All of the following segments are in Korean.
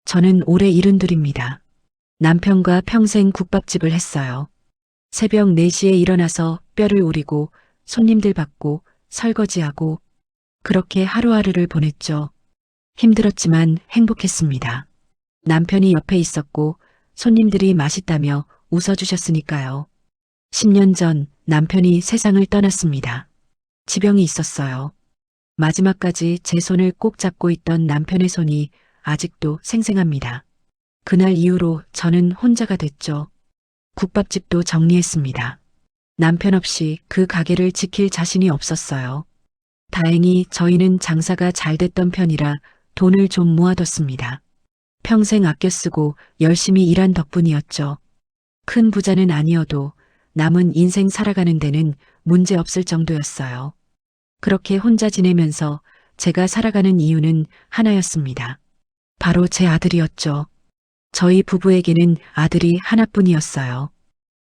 저는 올해 72입니다. 남편과 평생 국밥집을 했어요. 새벽 4시에 일어나서 뼈를 우리고 손님들 받고 설거지하고 그렇게 하루하루를 보냈죠. 힘들었지만 행복했습니다. 남편이 옆에 있었고 손님들이 맛있다며 웃어주셨으니까요. 10년 전 남편이 세상을 떠났습니다. 지병이 있었어요. 마지막까지 제 손을 꼭 잡고 있던 남편의 손이 아직도 생생합니다. 그날 이후로 저는 혼자가 됐죠. 국밥집도 정리했습니다. 남편 없이 그 가게를 지킬 자신이 없었어요. 다행히 저희는 장사가 잘 됐던 편이라 돈을 좀 모아뒀습니다. 평생 아껴 쓰고 열심히 일한 덕분이었죠. 큰 부자는 아니어도 남은 인생 살아가는 데는 문제 없을 정도였어요. 그렇게 혼자 지내면서 제가 살아가는 이유는 하나였습니다. 바로 제 아들이었죠. 저희 부부에게는 아들이 하나뿐이었어요.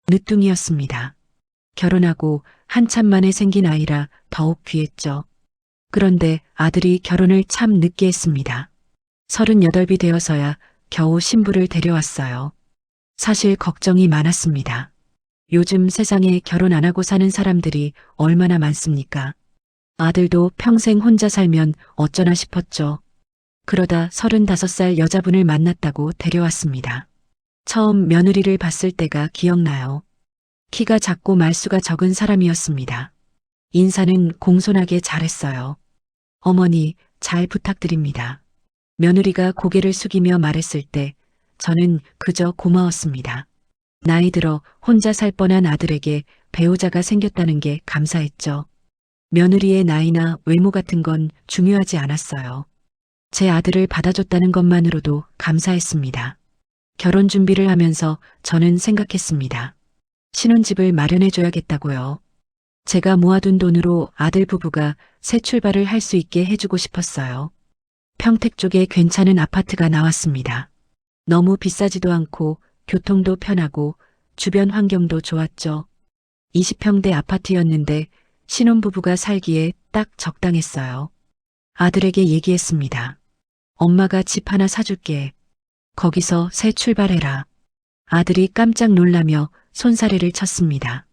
늦둥이였습니다. 결혼하고 한참 만에 생긴 아이라 더욱 귀했죠. 그런데 아들이 결혼을 참 늦게 했습니다. 38이 되어서야 겨우 신부를 데려왔어요. 사실 걱정이 많았습니다. 요즘 세상에 결혼 안 하고 사는 사람들이 얼마나 많습니까? 아들도 평생 혼자 살면 어쩌나 싶었죠. 그러다 35살 여자분을 만났다고 데려왔습니다. 처음 며느리를 봤을 때가 기억나요. 키가 작고 말수가 적은 사람이었습니다. 인사는 공손하게 잘했어요. 어머니, 잘 부탁드립니다. 며느리가 고개를 숙이며 말했을 때 저는 그저 고마웠습니다. 나이 들어 혼자 살 뻔한 아들에게 배우자가 생겼다는 게 감사했죠. 며느리의 나이나 외모 같은 건 중요하지 않았어요. 제 아들을 받아줬다는 것만으로도 감사했습니다. 결혼 준비를 하면서 저는 생각했습니다. 신혼집을 마련해줘야겠다고요. 제가 모아둔 돈으로 아들 부부가 새 출발을 할 수 있게 해주고 싶었어요. 평택 쪽에 괜찮은 아파트가 나왔습니다. 너무 비싸지도 않고 교통도 편하고 주변 환경도 좋았죠. 20평대 아파트였는데 신혼부부가 살기에 딱 적당했어요. 아들에게 얘기했습니다. 엄마가 집 하나 사줄게. 거기서 새 출발해라. 아들이 깜짝 놀라며 손사래를 쳤습니다.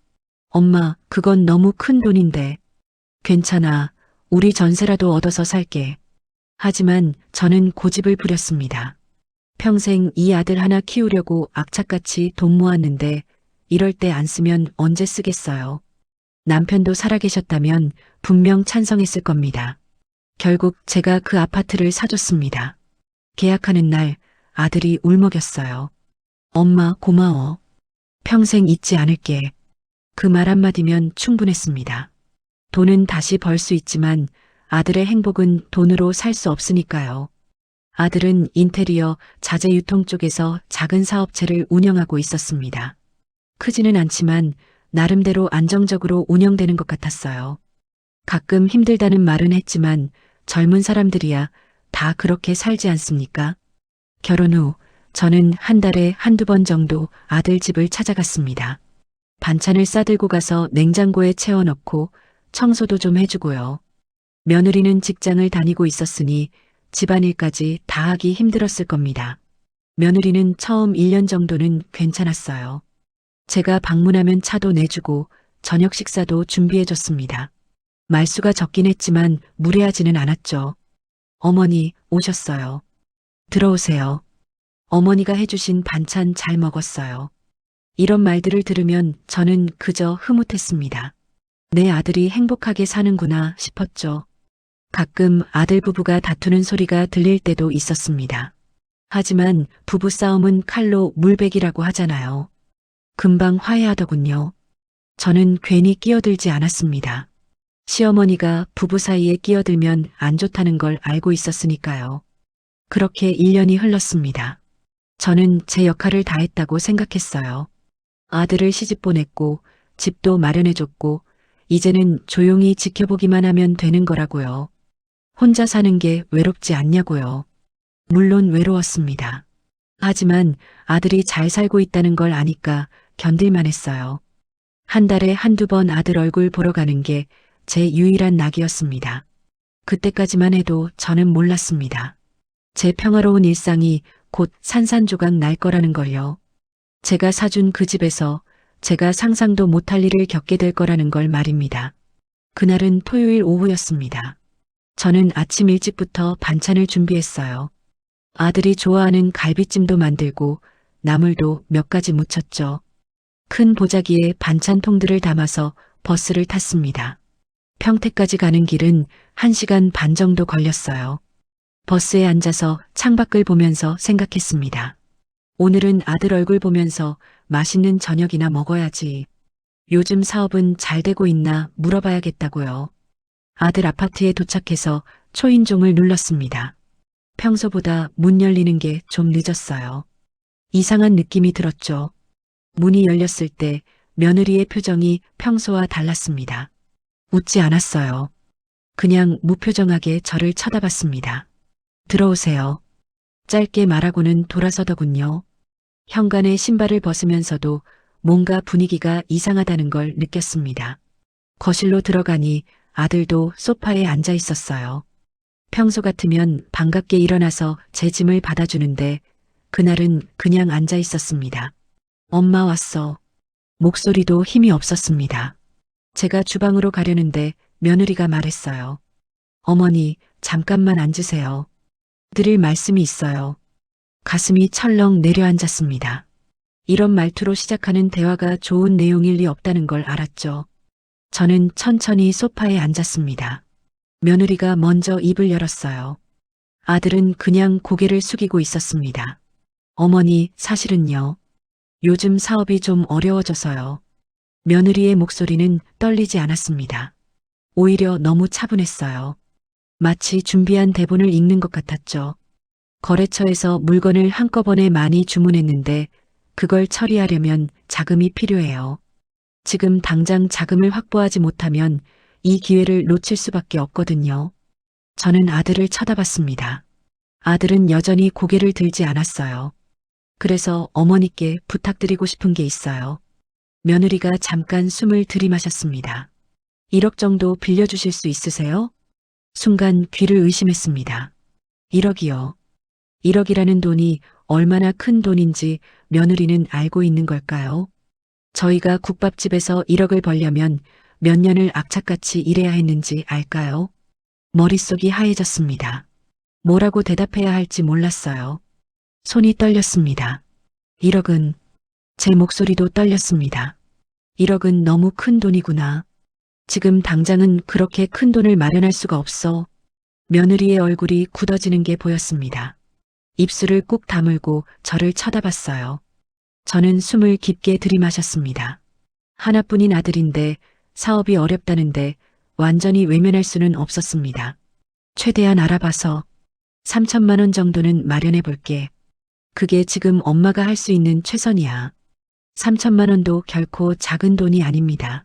엄마, 그건 너무 큰 돈인데. 괜찮아. 우리 전세라도 얻어서 살게. 하지만 저는 고집을 부렸습니다. 평생 이 아들 하나 키우려고 악착같이 돈 모았는데 이럴 때 안 쓰면 언제 쓰겠어요. 남편도 살아계셨다면 분명 찬성했을 겁니다. 결국 제가 그 아파트를 사줬습니다. 계약하는 날 아들이 울먹였어요. 엄마 고마워. 평생 잊지 않을게. 그 말 한마디면 충분했습니다. 돈은 다시 벌 수 있지만 아들의 행복은 돈으로 살 수 없으니까요. 아들은 인테리어, 자재 유통 쪽에서 작은 사업체를 운영하고 있었습니다. 크지는 않지만 나름대로 안정적으로 운영되는 것 같았어요. 가끔 힘들다는 말은 했지만 젊은 사람들이야 다 그렇게 살지 않습니까? 결혼 후 저는 한 달에 한두 번 정도 아들 집을 찾아갔습니다. 반찬을 싸들고 가서 냉장고에 채워넣고 청소도 좀 해주고요. 며느리는 직장을 다니고 있었으니 집안일까지 다 하기 힘들었을 겁니다. 며느리는 처음 1년 정도는 괜찮았어요. 제가 방문하면 차도 내주고 저녁 식사도 준비해줬습니다. 말수가 적긴 했지만 무례하지는 않았죠. 어머니 오셨어요. 들어오세요. 어머니가 해주신 반찬 잘 먹었어요. 이런 말들을 들으면 저는 그저 흐뭇했습니다. 내 아들이 행복하게 사는구나 싶었죠. 가끔 아들 부부가 다투는 소리가 들릴 때도 있었습니다. 하지만 부부싸움은 칼로 물베기라고 하잖아요. 금방 화해하더군요. 저는 괜히 끼어들지 않았습니다. 시어머니가 부부 사이에 끼어들면 안 좋다는 걸 알고 있었으니까요. 그렇게 1년이 흘렀습니다. 저는 제 역할을 다했다고 생각했어요. 아들을 시집 보냈고 집도 마련해줬고 이제는 조용히 지켜보기만 하면 되는 거라고요. 혼자 사는 게 외롭지 않냐고요. 물론 외로웠습니다. 하지만 아들이 잘 살고 있다는 걸 아니까 견딜만 했어요. 한 달에 한두 번 아들 얼굴 보러 가는 게 제 유일한 낙이었습니다. 그때까지만 해도 저는 몰랐습니다. 제 평화로운 일상이 곧 산산조각 날 거라는 걸요. 제가 사준 그 집에서 제가 상상도 못할 일을 겪게 될 거라는 걸 말입니다. 그날은 토요일 오후였습니다. 저는 아침 일찍부터 반찬을 준비했어요. 아들이 좋아하는 갈비찜도 만들고 나물도 몇 가지 무쳤죠. 큰 보자기에 반찬통들을 담아서 버스를 탔습니다. 평택까지 가는 길은 1시간 반 정도 걸렸어요. 버스에 앉아서 창밖을 보면서 생각했습니다. 오늘은 아들 얼굴 보면서 맛있는 저녁이나 먹어야지. 요즘 사업은 잘 되고 있나 물어봐야겠다고요. 아들 아파트에 도착해서 초인종을 눌렀습니다. 평소보다 문 열리는 게 좀 늦었어요. 이상한 느낌이 들었죠. 문이 열렸을 때 며느리의 표정이 평소와 달랐습니다. 웃지 않았어요. 그냥 무표정하게 저를 쳐다봤습니다. 들어오세요. 짧게 말하고는 돌아서더군요. 현관에 신발을 벗으면서도 뭔가 분위기가 이상하다는 걸 느꼈습니다. 거실로 들어가니 아들도 소파에 앉아 있었어요. 평소 같으면 반갑게 일어나서 제 짐을 받아주는데 그날은 그냥 앉아 있었습니다. 엄마 왔어. 목소리도 힘이 없었습니다. 제가 주방으로 가려는데 며느리가 말했어요. 어머니, 잠깐만 앉으세요. 드릴 말씀이 있어요. 가슴이 철렁 내려앉았습니다. 이런 말투로 시작하는 대화가 좋은 내용일 리 없다는 걸 알았죠. 저는 천천히 소파에 앉았습니다. 며느리가 먼저 입을 열었어요. 아들은 그냥 고개를 숙이고 있었습니다. 어머니, 사실은요. 요즘 사업이 좀 어려워져서요. 며느리의 목소리는 떨리지 않았습니다. 오히려 너무 차분했어요. 마치 준비한 대본을 읽는 것 같았죠. 거래처에서 물건을 한꺼번에 많이 주문했는데 그걸 처리하려면 자금이 필요해요. 지금 당장 자금을 확보하지 못하면 이 기회를 놓칠 수밖에 없거든요. 저는 아들을 쳐다봤습니다. 아들은 여전히 고개를 들지 않았어요. 그래서 어머니께 부탁드리고 싶은 게 있어요. 며느리가 잠깐 숨을 들이마셨습니다. 1억 정도 빌려주실 수 있으세요? 순간 귀를 의심했습니다. 1억이요. 1억이라는 돈이 얼마나 큰 돈인지 며느리는 알고 있는 걸까요? 저희가 국밥집에서 1억을 벌려면 몇 년을 악착같이 일해야 했는지 알까요? 머릿속이 하얘졌습니다. 뭐라고 대답해야 할지 몰랐어요. 손이 떨렸습니다. 1억은 제 목소리도 떨렸습니다. 1억은 너무 큰 돈이구나. 지금 당장은 그렇게 큰 돈을 마련할 수가 없어. 며느리의 얼굴이 굳어지는 게 보였습니다. 입술을 꾹 다물고 저를 쳐다봤어요. 저는 숨을 깊게 들이마셨습니다. 하나뿐인 아들인데 사업이 어렵다는데 완전히 외면할 수는 없었습니다. 최대한 알아봐서 3천만 원 정도는 마련해 볼게. 그게 지금 엄마가 할 수 있는 최선이야. 3천만 원도 결코 작은 돈이 아닙니다.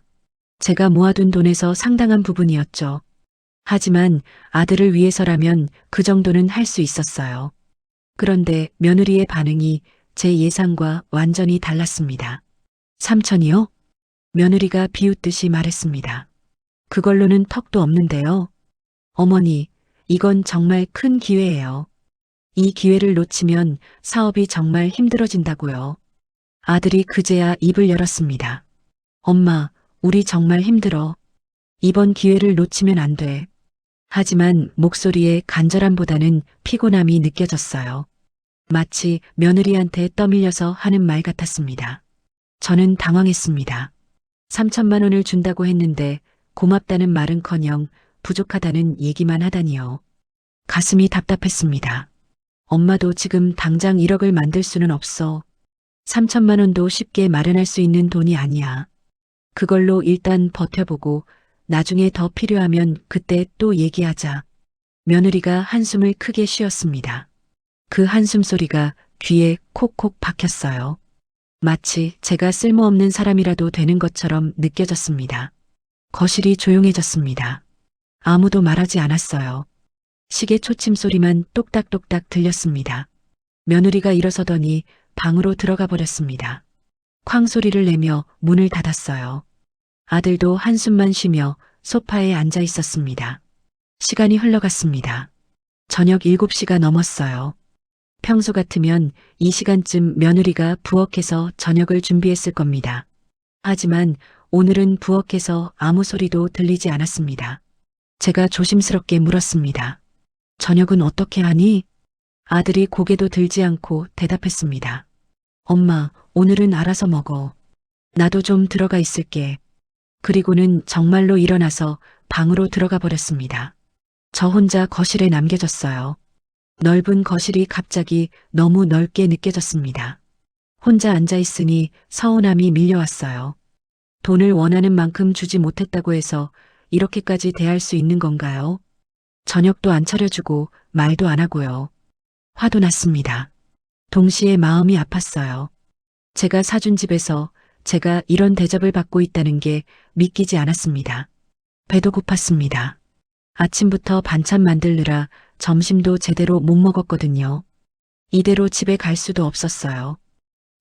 제가 모아둔 돈에서 상당한 부분이었죠. 하지만 아들을 위해서라면 그 정도는 할 수 있었어요. 그런데 며느리의 반응이 제 예상과 완전히 달랐습니다. 3천이요? 며느리가 비웃듯이 말했습니다. 그걸로는 턱도 없는데요. 어머니, 이건 정말 큰 기회예요. 이 기회를 놓치면 사업이 정말 힘들어진다고요. 아들이 그제야 입을 열었습니다. 엄마, 우리 정말 힘들어. 이번 기회를 놓치면 안 돼. 하지만 목소리에 간절함보다는 피곤함이 느껴졌어요. 마치 며느리한테 떠밀려서 하는 말 같았습니다. 저는 당황했습니다. 3천만 원을 준다고 했는데 고맙다는 말은커녕 부족하다는 얘기만 하다니요. 가슴이 답답했습니다. 엄마도 지금 당장 1억을 만들 수는 없어. 3천만 원도 쉽게 마련할 수 있는 돈이 아니야. 그걸로 일단 버텨보고 나중에 더 필요하면 그때 또 얘기하자. 며느리가 한숨을 크게 쉬었습니다. 그 한숨 소리가 귀에 콕콕 박혔어요. 마치 제가 쓸모없는 사람이라도 되는 것처럼 느껴졌습니다. 거실이 조용해졌습니다. 아무도 말하지 않았어요. 시계 초침 소리만 똑딱똑딱 들렸습니다. 며느리가 일어서더니 방으로 들어가 버렸습니다. 쾅 소리를 내며 문을 닫았어요. 아들도 한숨만 쉬며 소파에 앉아 있었습니다. 시간이 흘러갔습니다. 저녁 7시가 넘었어요. 평소 같으면 이 시간쯤 며느리가 부엌에서 저녁을 준비했을 겁니다. 하지만 오늘은 부엌에서 아무 소리도 들리지 않았습니다. 제가 조심스럽게 물었습니다. 저녁은 어떻게 하니? 아들이 고개도 들지 않고 대답했습니다. 엄마, 오늘은 알아서 먹어. 나도 좀 들어가 있을게. 그리고는 정말로 일어나서 방으로 들어가 버렸습니다. 저 혼자 거실에 남겨졌어요. 넓은 거실이 갑자기 너무 넓게 느껴졌습니다. 혼자 앉아 있으니 서운함이 밀려왔어요. 돈을 원하는 만큼 주지 못했다고 해서 이렇게까지 대할 수 있는 건가요? 저녁도 안 차려주고 말도 안 하고요. 화도 났습니다. 동시에 마음이 아팠어요. 제가 사준 집에서 제가 이런 대접을 받고 있다는 게 믿기지 않았습니다. 배도 고팠습니다. 아침부터 반찬 만들느라 점심도 제대로 못 먹었거든요. 이대로 집에 갈 수도 없었어요.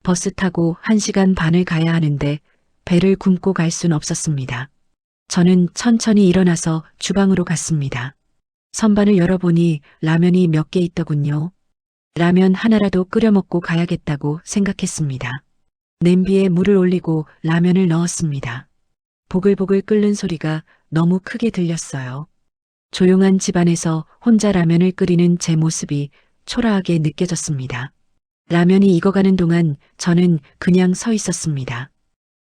버스 타고 1시간 반을 가야 하는데 배를 굶고 갈 순 없었습니다. 저는 천천히 일어나서 주방으로 갔습니다. 선반을 열어보니 라면이 몇 개 있더군요. 라면 하나라도 끓여 먹고 가야겠다고 생각했습니다. 냄비에 물을 올리고 라면을 넣었습니다. 보글보글 끓는 소리가 너무 크게 들렸어요. 조용한 집안에서 혼자 라면을 끓이는 제 모습이 초라하게 느껴졌습니다. 라면이 익어가는 동안 저는 그냥 서 있었습니다.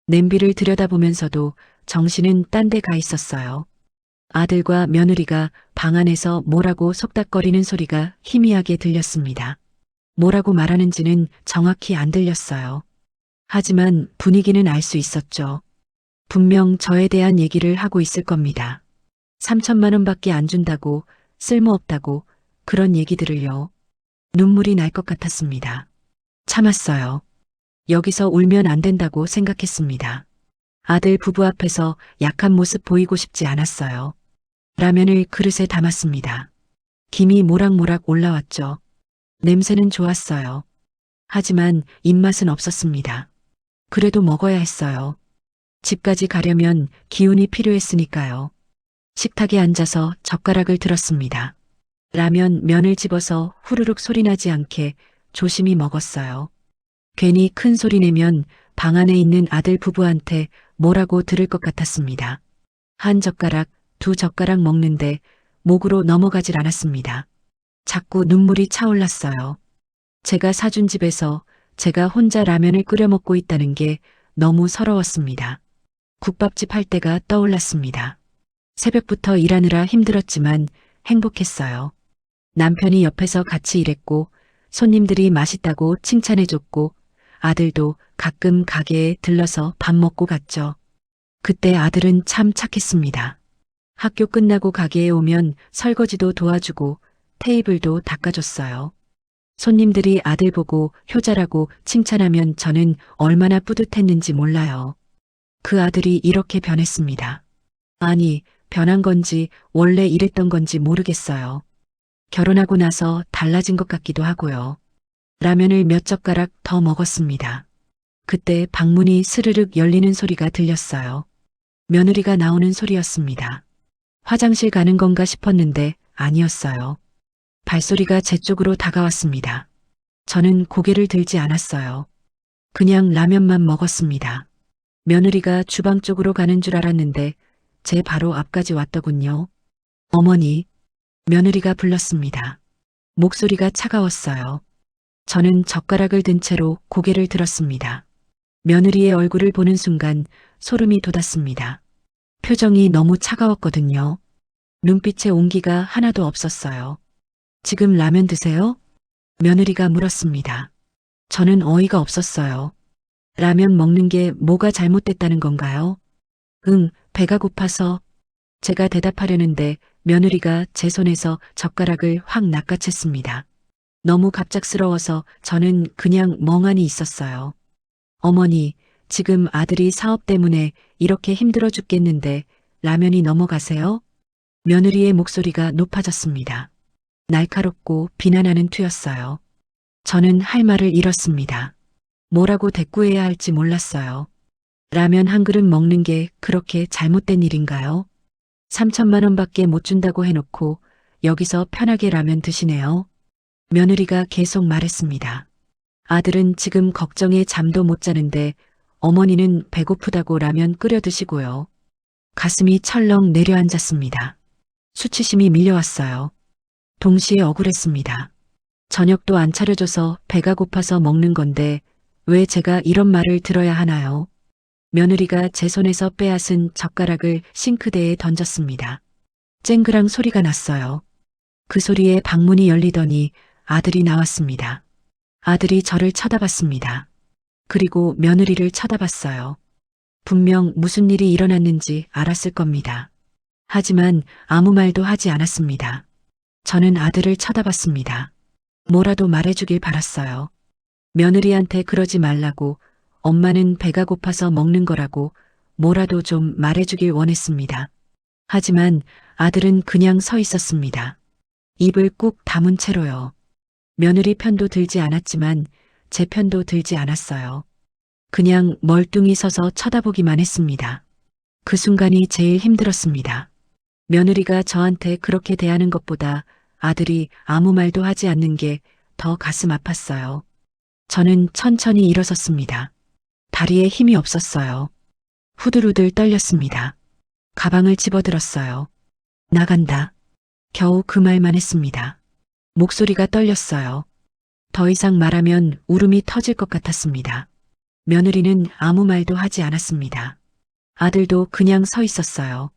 냄비를 들여다보면서도 정신은 딴 데 가 있었어요. 아들과 며느리가 방 안에서 뭐라고 속닥거리는 소리가 희미하게 들렸습니다. 뭐라고 말하는지는 정확히 안 들렸어요. 하지만 분위기는 알 수 있었죠. 분명 저에 대한 얘기를 하고 있을 겁니다. 3천만 원밖에 안 준다고, 쓸모없다고, 그런 얘기들을요. 눈물이 날 것 같았습니다. 참았어요. 여기서 울면 안 된다고 생각했습니다. 아들 부부 앞에서 약한 모습 보이고 싶지 않았어요. 라면을 그릇에 담았습니다. 김이 모락모락 올라왔죠. 냄새는 좋았어요. 하지만 입맛은 없었습니다. 그래도 먹어야 했어요. 집까지 가려면 기운이 필요했으니까요. 식탁에 앉아서 젓가락을 들었습니다. 라면 면을 집어서 후루룩 소리나지 않게 조심히 먹었어요. 괜히 큰 소리 내면 방 안에 있는 아들 부부한테 뭐라고 들을 것 같았습니다. 한 젓가락, 두 젓가락 먹는데 목으로 넘어가질 않았습니다. 자꾸 눈물이 차올랐어요. 제가 사준 집에서 제가 혼자 라면을 끓여 먹고 있다는 게 너무 서러웠습니다. 국밥집 할 때가 떠올랐습니다. 새벽부터 일하느라 힘들었지만 행복했어요. 남편이 옆에서 같이 일했고 손님들이 맛있다고 칭찬해줬고 아들도 가끔 가게에 들러서 밥 먹고 갔죠. 그때 아들은 참 착했습니다. 학교 끝나고 가게에 오면 설거지도 도와주고 테이블도 닦아줬어요. 손님들이 아들 보고 효자라고 칭찬하면 저는 얼마나 뿌듯했는지 몰라요. 그 아들이 이렇게 변했습니다. 아니, 변한 건지 원래 이랬던 건지 모르겠어요. 결혼하고 나서 달라진 것 같기도 하고요. 라면을 몇 젓가락 더 먹었습니다. 그때 방문이 스르륵 열리는 소리가 들렸어요. 며느리가 나오는 소리였습니다. 화장실 가는 건가 싶었는데 아니었어요. 발소리가 제 쪽으로 다가왔습니다. 저는 고개를 들지 않았어요. 그냥 라면만 먹었습니다. 며느리가 주방 쪽으로 가는 줄 알았는데 제 바로 앞까지 왔더군요. 어머니, 며느리가 불렀습니다. 목소리가 차가웠어요. 저는 젓가락을 든 채로 고개를 들었습니다. 며느리의 얼굴을 보는 순간 소름이 돋았습니다. 표정이 너무 차가웠거든요. 눈빛에 온기가 하나도 없었어요. 지금 라면 드세요? 며느리가 물었습니다. 저는 어이가 없었어요. 라면 먹는 게 뭐가 잘못됐다는 건가요? 응, 배가 고파서. 제가 대답하려는데 며느리가 제 손에서 젓가락을 확 낚아챘습니다. 너무 갑작스러워서 저는 그냥 멍하니 있었어요. 어머니, 지금 아들이 사업 때문에 이렇게 힘들어 죽겠는데 라면이 넘어가세요? 며느리의 목소리가 높아졌습니다. 날카롭고 비난하는 투였어요. 저는 할 말을 잃었습니다. 뭐라고 대꾸해야 할지 몰랐어요. 라면 한 그릇 먹는 게 그렇게 잘못된 일인가요? 3천만 원밖에 못 준다고 해놓고 여기서 편하게 라면 드시네요. 며느리가 계속 말했습니다. 아들은 지금 걱정에 잠도 못 자는데 어머니는 배고프다고 라면 끓여 드시고요. 가슴이 철렁 내려앉았습니다. 수치심이 밀려왔어요. 동시에 억울했습니다. 저녁도 안 차려줘서 배가 고파서 먹는 건데 왜 제가 이런 말을 들어야 하나요? 며느리가 제 손에서 빼앗은 젓가락을 싱크대에 던졌습니다. 쨍그랑 소리가 났어요. 그 소리에 방문이 열리더니 아들이 나왔습니다. 아들이 저를 쳐다봤습니다. 그리고 며느리를 쳐다봤어요. 분명 무슨 일이 일어났는지 알았을 겁니다. 하지만 아무 말도 하지 않았습니다. 저는 아들을 쳐다봤습니다. 뭐라도 말해주길 바랐어요. 며느리한테 그러지 말라고, 엄마는 배가 고파서 먹는 거라고 뭐라도 좀 말해주길 원했습니다. 하지만 아들은 그냥 서 있었습니다. 입을 꾹 다문 채로요. 며느리 편도 들지 않았지만 제 편도 들지 않았어요. 그냥 멀뚱히 서서 쳐다보기만 했습니다. 그 순간이 제일 힘들었습니다. 며느리가 저한테 그렇게 대하는 것보다 아들이 아무 말도 하지 않는 게 더 가슴 아팠어요. 저는 천천히 일어섰습니다. 다리에 힘이 없었어요. 후들후들 떨렸습니다. 가방을 집어들었어요. 나간다. 겨우 그 말만 했습니다. 목소리가 떨렸어요. 더 이상 말하면 울음이 터질 것 같았습니다. 며느리는 아무 말도 하지 않았습니다. 아들도 그냥 서 있었어요.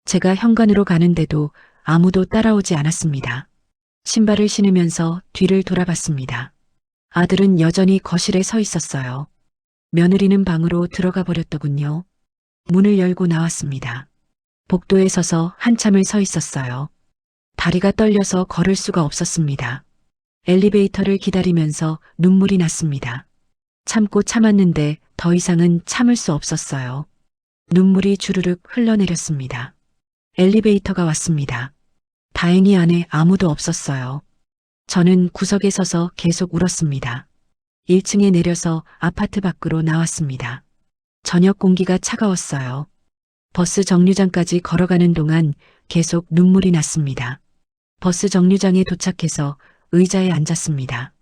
제가 현관으로 가는데도 아무도 따라오지 않았습니다. 신발을 신으면서 뒤를 돌아봤습니다. 아들은 여전히 거실에 서 있었어요. 며느리는 방으로 들어가 버렸더군요. 문을 열고 나왔습니다. 복도에 서서 한참을 서 있었어요. 다리가 떨려서 걸을 수가 없었습니다. 엘리베이터를 기다리면서 눈물이 났습니다. 참고 참았는데 더 이상은 참을 수 없었어요. 눈물이 주르륵 흘러내렸습니다. 엘리베이터가 왔습니다. 다행히 안에 아무도 없었어요. 저는 구석에 서서 계속 울었습니다. 1층에 내려서 아파트 밖으로 나왔습니다. 저녁 공기가 차가웠어요. 버스 정류장까지 걸어가는 동안 계속 눈물이 났습니다. 버스 정류장에 도착해서 의자에 앉았습니다.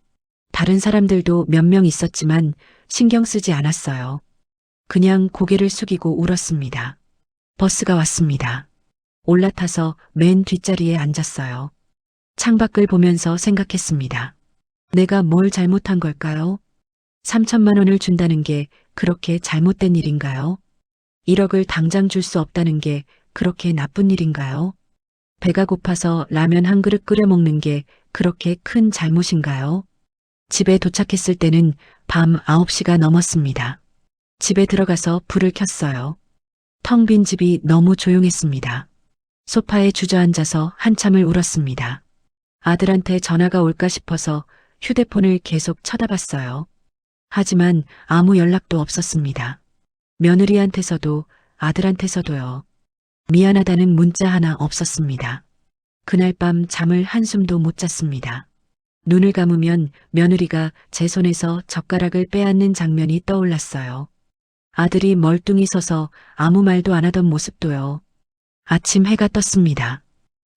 다른 사람들도 몇 명 있었지만 신경 쓰지 않았어요. 그냥 고개를 숙이고 울었습니다. 버스가 왔습니다. 올라타서 맨 뒷자리에 앉았어요. 창밖을 보면서 생각했습니다. 내가 뭘 잘못한 걸까요? 3천만 원을 준다는 게 그렇게 잘못된 일인가요? 1억을 당장 줄 수 없다는 게 그렇게 나쁜 일인가요? 배가 고파서 라면 한 그릇 끓여 먹는 게 그렇게 큰 잘못인가요? 집에 도착했을 때는 밤 9시가 넘었습니다. 집에 들어가서 불을 켰어요. 텅 빈 집이 너무 조용했습니다. 소파에 주저앉아서 한참을 울었습니다. 아들한테 전화가 올까 싶어서 휴대폰을 계속 쳐다봤어요. 하지만 아무 연락도 없었습니다. 며느리한테서도 아들한테서도요. 미안하다는 문자 하나 없었습니다. 그날 밤 잠을 한숨도 못 잤습니다. 눈을 감으면 며느리가 제 손에서 젓가락을 빼앗는 장면이 떠올랐어요. 아들이 멀뚱히 서서 아무 말도 안 하던 모습도요. 아침 해가 떴습니다.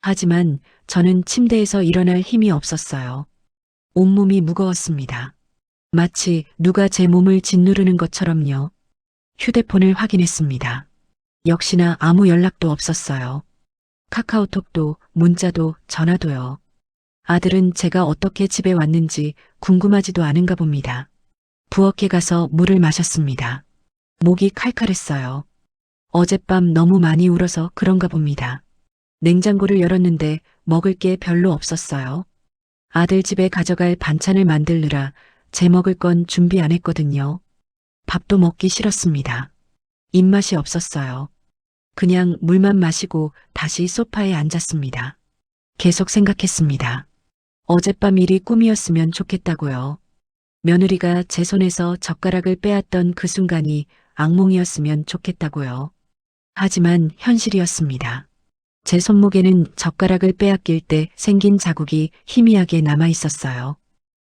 하지만 저는 침대에서 일어날 힘이 없었어요. 온몸이 무거웠습니다. 마치 누가 제 몸을 짓누르는 것처럼요. 휴대폰을 확인했습니다. 역시나 아무 연락도 없었어요. 카카오톡도 문자도 전화도요. 아들은 제가 어떻게 집에 왔는지 궁금하지도 않은가 봅니다. 부엌에 가서 물을 마셨습니다. 목이 칼칼했어요. 어젯밤 너무 많이 울어서 그런가 봅니다. 냉장고를 열었는데 먹을 게 별로 없었어요. 아들 집에 가져갈 반찬을 만들느라 제 먹을 건 준비 안 했거든요. 밥도 먹기 싫었습니다. 입맛이 없었어요. 그냥 물만 마시고 다시 소파에 앉았습니다. 계속 생각했습니다. 어젯밤 일이 꿈이었으면 좋겠다고요. 며느리가 제 손에서 젓가락을 빼앗던 그 순간이 악몽이었으면 좋겠다고요. 하지만 현실이었습니다. 제 손목에는 젓가락을 빼앗길 때 생긴 자국이 희미하게 남아 있었어요.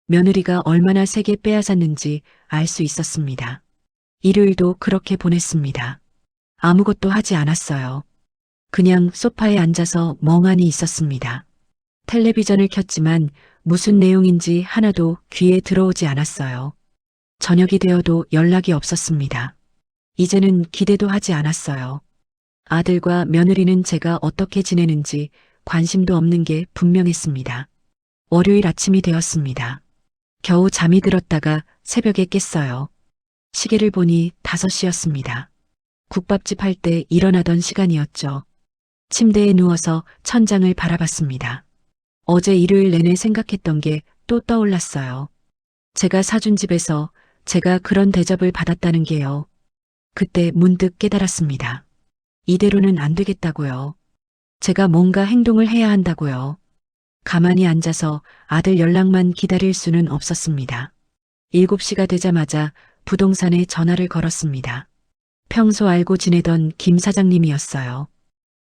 며느리가 얼마나 세게 빼앗았는지 알 수 있었습니다. 일요일도 그렇게 보냈습니다. 아무것도 하지 않았어요. 그냥 소파에 앉아서 멍하니 있었습니다. 텔레비전을 켰지만 무슨 내용인지 하나도 귀에 들어오지 않았어요. 저녁이 되어도 연락이 없었습니다. 이제는 기대도 하지 않았어요. 아들과 며느리는 제가 어떻게 지내는지 관심도 없는 게 분명했습니다. 월요일 아침이 되었습니다. 겨우 잠이 들었다가 새벽에 깼어요. 시계를 보니 5시였습니다. 국밥집 할 때 일어나던 시간이었죠. 침대에 누워서 천장을 바라봤습니다. 어제 일요일 내내 생각했던 게 또 떠올랐어요. 제가 사준 집에서 제가 그런 대접을 받았다는 게요. 그때 문득 깨달았습니다. 이대로는 안 되겠다고요. 제가 뭔가 행동을 해야 한다고요. 가만히 앉아서 아들 연락만 기다릴 수는 없었습니다. 7시가 되자마자 부동산에 전화를 걸었습니다. 평소 알고 지내던 김 사장님이었어요.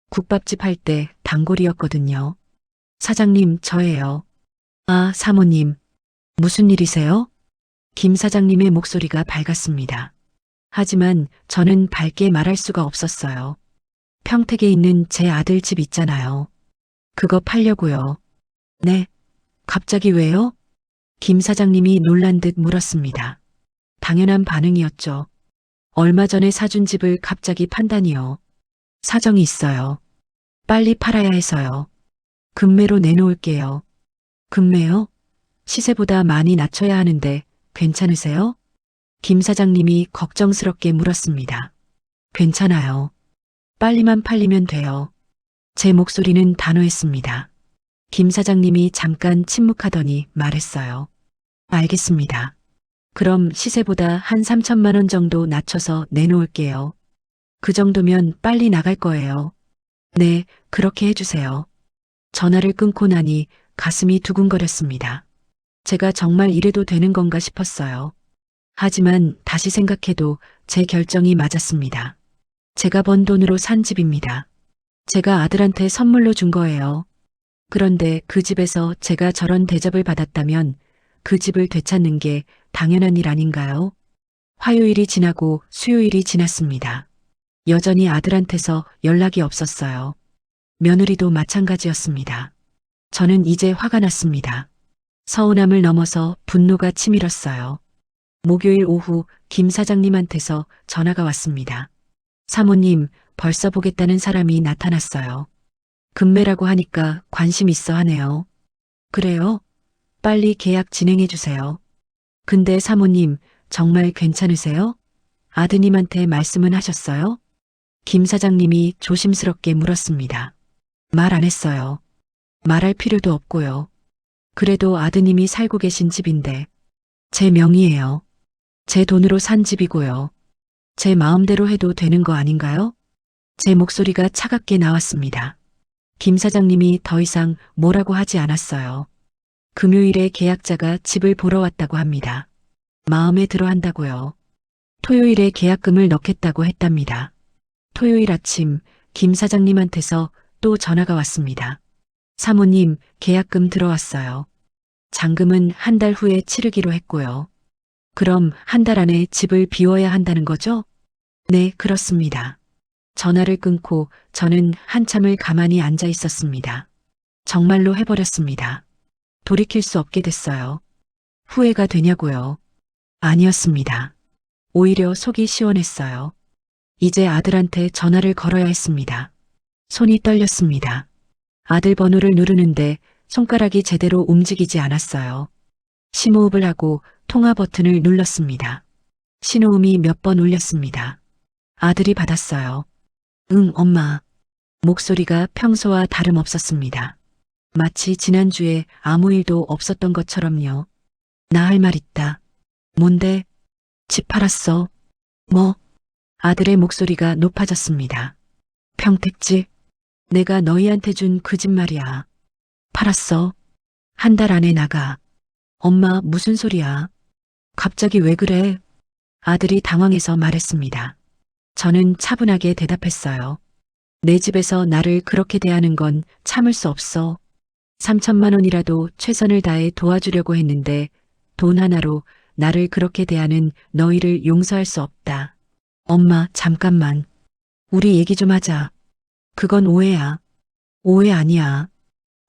국밥집 할 때 단골이었거든요. 사장님, 저예요. 아, 사모님. 무슨 일이세요? 김 사장님의 목소리가 밝았습니다. 하지만 저는 밝게 말할 수가 없었어요. 평택에 있는 제 아들 집 있잖아요. 그거 팔려고요. 네. 갑자기 왜요? 김 사장님이 놀란 듯 물었습니다. 당연한 반응이었죠. 얼마 전에 사준 집을 갑자기 판다니요. 사정이 있어요. 빨리 팔아야 해서요. 금매로 내놓을게요. 금매요? 시세보다 많이 낮춰야 하는데 괜찮으세요? 김 사장님이 걱정스럽게 물었습니다. 괜찮아요. 빨리만 팔리면 돼요. 제 목소리는 단호했습니다. 김 사장님이 잠깐 침묵하더니 말했어요. 알겠습니다. 그럼 시세보다 한 3천만 원 정도 낮춰서 내놓을게요. 그 정도면 빨리 나갈 거예요. 네, 그렇게 해주세요. 전화를 끊고 나니 가슴이 두근거렸습니다. 제가 정말 이래도 되는 건가 싶었어요. 하지만 다시 생각해도 제 결정이 맞았습니다. 제가 번 돈으로 산 집입니다. 제가 아들한테 선물로 준 거예요. 그런데 그 집에서 제가 저런 대접을 받았다면 그 집을 되찾는 게 당연한 일 아닌가요? 화요일이 지나고 수요일이 지났습니다. 여전히 아들한테서 연락이 없었어요. 며느리도 마찬가지였습니다. 저는 이제 화가 났습니다. 서운함을 넘어서 분노가 치밀었어요. 목요일 오후 김 사장님한테서 전화가 왔습니다. 사모님, 벌써 보겠다는 사람이 나타났어요. 금매라고 하니까 관심 있어 하네요. 그래요? 빨리 계약 진행해 주세요. 근데 사모님, 정말 괜찮으세요? 아드님한테 말씀은 하셨어요? 김 사장님이 조심스럽게 물었습니다. 말 안 했어요. 말할 필요도 없고요. 그래도 아드님이 살고 계신 집인데 제 명의예요. 제 돈으로 산 집이고요. 제 마음대로 해도 되는 거 아닌가요? 제 목소리가 차갑게 나왔습니다. 김 사장님이 더 이상 뭐라고 하지 않았어요. 금요일에 계약자가 집을 보러 왔다고 합니다. 마음에 들어 한다고요. 토요일에 계약금을 넣겠다고 했답니다. 토요일 아침 김 사장님한테서 또 전화가 왔습니다. 사모님, 계약금 들어왔어요. 잔금은 한 달 후에 치르기로 했고요. 그럼 한 달 안에 집을 비워야 한다는 거죠? 네, 그렇습니다. 전화를 끊고 저는 한참을 가만히 앉아 있었습니다. 정말로 해버렸습니다. 돌이킬 수 없게 됐어요. 후회가 되냐고요? 아니었습니다. 오히려 속이 시원했어요. 이제 아들한테 전화를 걸어야 했습니다. 손이 떨렸습니다. 아들 번호를 누르는데 손가락이 제대로 움직이지 않았어요. 심호흡을 하고 통화 버튼을 눌렀습니다. 신호음이 몇 번 울렸습니다. 아들이 받았어요. 응, 엄마. 목소리가 평소와 다름없었습니다. 마치 지난주에 아무 일도 없었던 것처럼요. 나 할 말 있다. 뭔데? 집 팔았어. 뭐? 아들의 목소리가 높아졌습니다. 평택집. 내가 너희한테 준 그 집 말이야. 팔았어. 한 달 안에 나가. 엄마, 무슨 소리야? 갑자기 왜 그래? 아들이 당황해서 말했습니다. 저는 차분하게 대답했어요. 내 집에서 나를 그렇게 대하는 건 참을 수 없어. 3천만 원이라도 최선을 다해 도와주려고 했는데 돈 하나로 나를 그렇게 대하는 너희를 용서할 수 없다. 엄마, 잠깐만. 우리 얘기 좀 하자. 그건 오해야. 오해 아니야.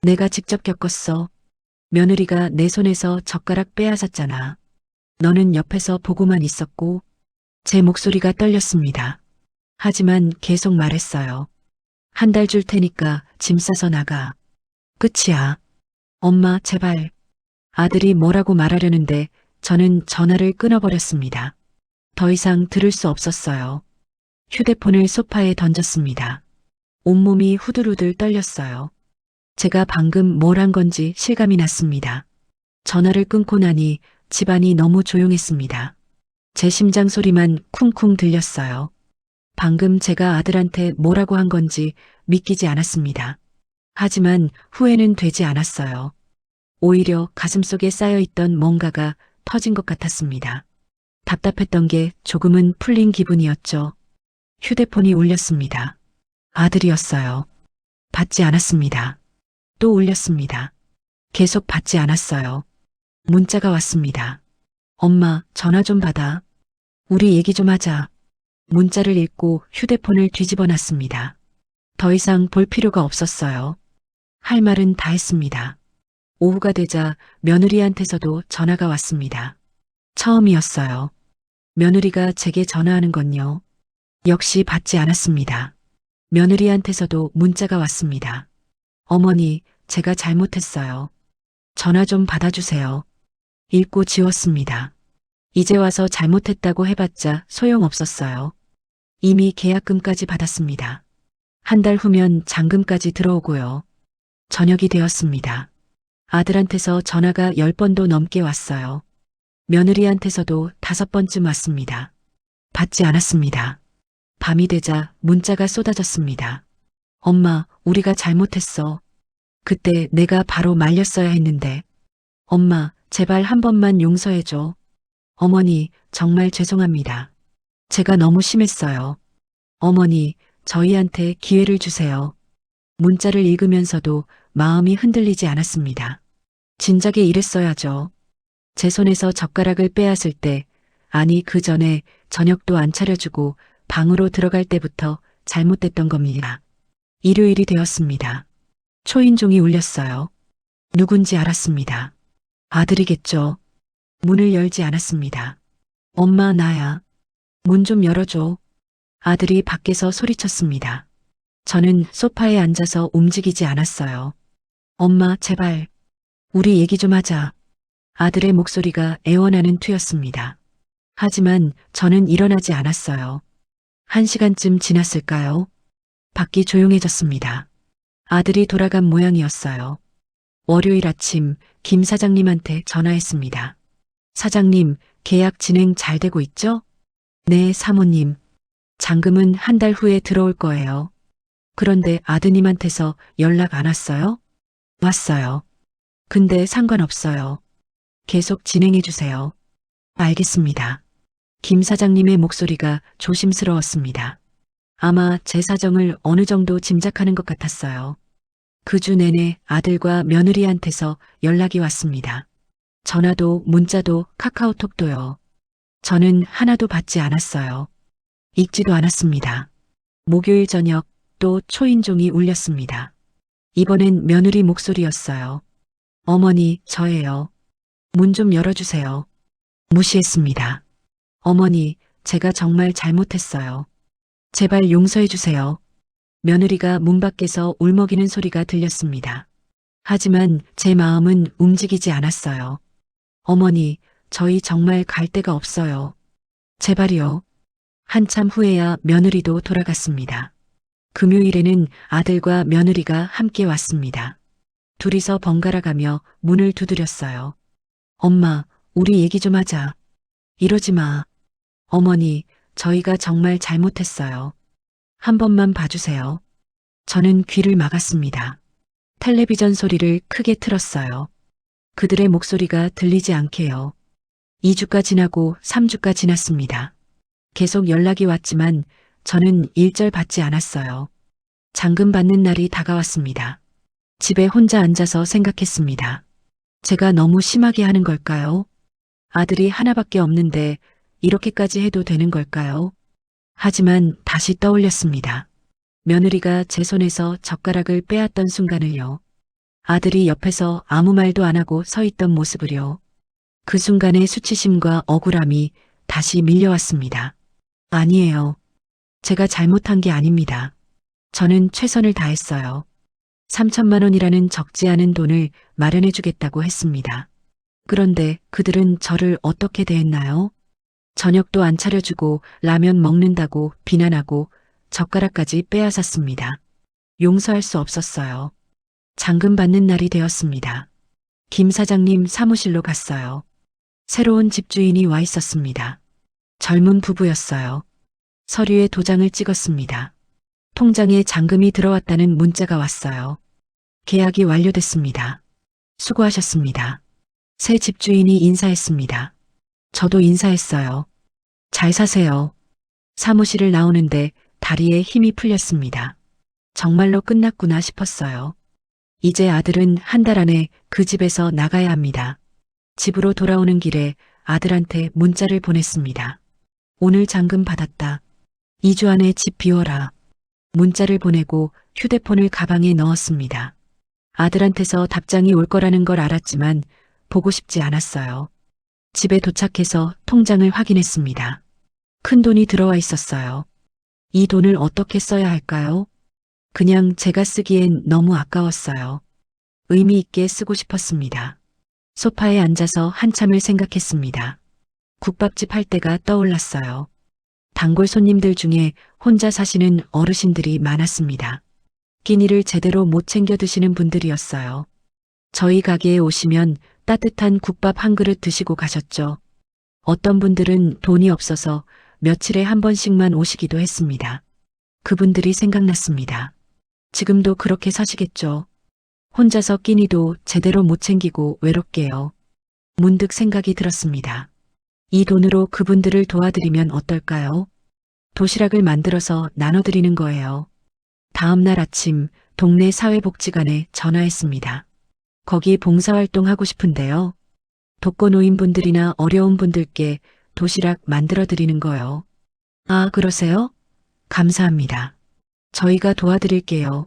내가 직접 겪었어. 며느리가 내 손에서 젓가락 빼앗았잖아. 너는 옆에서 보고만 있었고, 제 목소리가 떨렸습니다. 하지만 계속 말했어요. 한 달 줄 테니까 짐 싸서 나가. 끝이야. 엄마, 제발. 아들이 뭐라고 말하려는데 저는 전화를 끊어버렸습니다. 더 이상 들을 수 없었어요. 휴대폰을 소파에 던졌습니다. 온몸이 후들후들 떨렸어요. 제가 방금 뭘 한 건지 실감이 났습니다. 전화를 끊고 나니 집안이 너무 조용했습니다. 제 심장 소리만 쿵쿵 들렸어요. 방금 제가 아들한테 뭐라고 한 건지 믿기지 않았습니다. 하지만 후회는 되지 않았어요. 오히려 가슴속에 쌓여있던 뭔가가 터진 것 같았습니다. 답답했던 게 조금은 풀린 기분이었죠. 휴대폰이 울렸습니다. 아들이었어요. 받지 않았습니다. 또 울렸습니다. 계속 받지 않았어요. 문자가 왔습니다. 엄마, 전화 좀 받아. 우리 얘기 좀 하자. 문자를 읽고 휴대폰을 뒤집어 놨습니다. 더 이상 볼 필요가 없었어요. 할 말은 다 했습니다. 오후가 되자 며느리한테서도 전화가 왔습니다. 처음이었어요. 며느리가 제게 전화하는 건요. 역시 받지 않았습니다. 며느리한테서도 문자가 왔습니다. 어머니, 제가 잘못했어요. 전화 좀 받아주세요. 읽고 지웠습니다. 이제 와서 잘못했다고 해봤자 소용없었어요. 이미 계약금까지 받았습니다. 한 달 후면 잔금까지 들어오고요. 저녁이 되었습니다. 아들한테서 전화가 10번도 넘게 왔어요. 며느리한테서도 5번쯤 왔습니다. 받지 않았습니다. 밤이 되자 문자가 쏟아졌습니다. 엄마, 우리가 잘못했어. 그때 내가 바로 말렸어야 했는데. 엄마, 제발 한 번만 용서해줘. 어머니, 정말 죄송합니다. 제가 너무 심했어요. 어머니, 저희한테 기회를 주세요. 문자를 읽으면서도 마음이 흔들리지 않았습니다. 진작에 이랬어야죠. 제 손에서 젓가락을 빼앗을 때, 아니 그 전에 저녁도 안 차려주고 방으로 들어갈 때부터 잘못됐던 겁니다. 일요일이 되었습니다. 초인종이 울렸어요. 누군지 알았습니다. 아들이겠죠. 문을 열지 않았습니다. 엄마, 나야. 문 좀 열어줘. 아들이 밖에서 소리쳤습니다. 저는 소파에 앉아서 움직이지 않았어요. 엄마, 제발. 우리 얘기 좀 하자. 아들의 목소리가 애원하는 투였습니다. 하지만 저는 일어나지 않았어요. 1시간쯤 지났을까요? 밖이 조용해졌습니다. 아들이 돌아간 모양이었어요. 월요일 아침 김 사장님한테 전화했습니다. 사장님, 계약 진행 잘 되고 있죠? 네, 사모님. 잔금은 한 달 후에 들어올 거예요. 그런데 아드님한테서 연락 안 왔어요? 왔어요. 근데 상관없어요. 계속 진행해 주세요. 알겠습니다. 김 사장님의 목소리가 조심스러웠습니다. 아마 제 사정을 어느 정도 짐작하는 것 같았어요. 그 주 내내 아들과 며느리한테서 연락이 왔습니다. 전화도 문자도 카카오톡도요. 저는 하나도 받지 않았어요. 읽지도 않았습니다. 목요일 저녁 또 초인종이 울렸습니다. 이번엔 며느리 목소리였어요. 어머니, 저예요. 문 좀 열어주세요. 무시했습니다. 어머니, 제가 정말 잘못했어요. 제발 용서해 주세요. 며느리가 문 밖에서 울먹이는 소리가 들렸습니다. 하지만 제 마음은 움직이지 않았어요. 어머니, 저희 정말 갈 데가 없어요. 제발이요. 한참 후에야 며느리도 돌아갔습니다. 금요일에는 아들과 며느리가 함께 왔습니다. 둘이서 번갈아 가며 문을 두드렸어요. 엄마, 우리 얘기 좀 하자. 이러지 마. 어머니, 저희가 정말 잘못했어요. 한 번만 봐주세요. 저는 귀를 막았습니다. 텔레비전 소리를 크게 틀었어요. 그들의 목소리가 들리지 않게요. 2주가 지나고 3주가 지났습니다. 계속 연락이 왔지만 저는 일절 받지 않았어요. 잔금 받는 날이 다가왔습니다. 집에 혼자 앉아서 생각했습니다. 제가 너무 심하게 하는 걸까요? 아들이 하나밖에 없는데 이렇게까지 해도 되는 걸까요? 하지만 다시 떠올렸습니다. 며느리가 제 손에서 젓가락을 빼앗던 순간을요. 아들이 옆에서 아무 말도 안 하고 서 있던 모습을요. 그 순간의 수치심과 억울함이 다시 밀려왔습니다. 아니에요. 제가 잘못한 게 아닙니다. 저는 최선을 다했어요. 3천만 원이라는 적지 않은 돈을 마련해 주겠다고 했습니다. 그런데 그들은 저를 어떻게 대했나요? 저녁도 안 차려주고 라면 먹는다고 비난하고 젓가락까지 빼앗았습니다. 용서할 수 없었어요. 잔금 받는 날이 되었습니다. 김 사장님 사무실로 갔어요. 새로운 집주인이 와 있었습니다. 젊은 부부였어요. 서류에 도장을 찍었습니다. 통장에 잔금이 들어왔다는 문자가 왔어요. 계약이 완료됐습니다. 수고하셨습니다. 새 집주인이 인사했습니다. 저도 인사했어요. 잘 사세요. 사무실을 나오는데 다리에 힘이 풀렸습니다. 정말로 끝났구나 싶었어요. 이제 아들은 한 달 안에 그 집에서 나가야 합니다. 집으로 돌아오는 길에 아들한테 문자를 보냈습니다. 오늘 잔금 받았다. 2주 안에 집 비워라. 문자를 보내고 휴대폰을 가방에 넣었습니다. 아들한테서 답장이 올 거라는 걸 알았지만 보고 싶지 않았어요. 집에 도착해서 통장을 확인했습니다. 큰 돈이 들어와 있었어요. 이 돈을 어떻게 써야 할까요? 그냥 제가 쓰기엔 너무 아까웠어요. 의미 있게 쓰고 싶었습니다. 소파에 앉아서 한참을 생각했습니다. 국밥집 할 때가 떠올랐어요. 단골 손님들 중에 혼자 사시는 어르신들이 많았습니다. 끼니를 제대로 못 챙겨 드시는 분들이었어요. 저희 가게에 오시면 따뜻한 국밥 한 그릇 드시고 가셨죠. 어떤 분들은 돈이 없어서 며칠에 한 번씩만 오시기도 했습니다. 그분들이 생각났습니다. 지금도 그렇게 사시겠죠. 혼자서 끼니도 제대로 못 챙기고 외롭게요. 문득 생각이 들었습니다. 이 돈으로 그분들을 도와드리면 어떨까요? 도시락을 만들어서 나눠드리는 거예요. 다음 날 아침 동네 사회복지관에 전화했습니다. 거기 봉사활동 하고 싶은데요. 독거노인분들이나 어려운 분들께 도시락 만들어 드리는 거요. 아, 그러세요? 감사합니다. 저희가 도와드릴게요.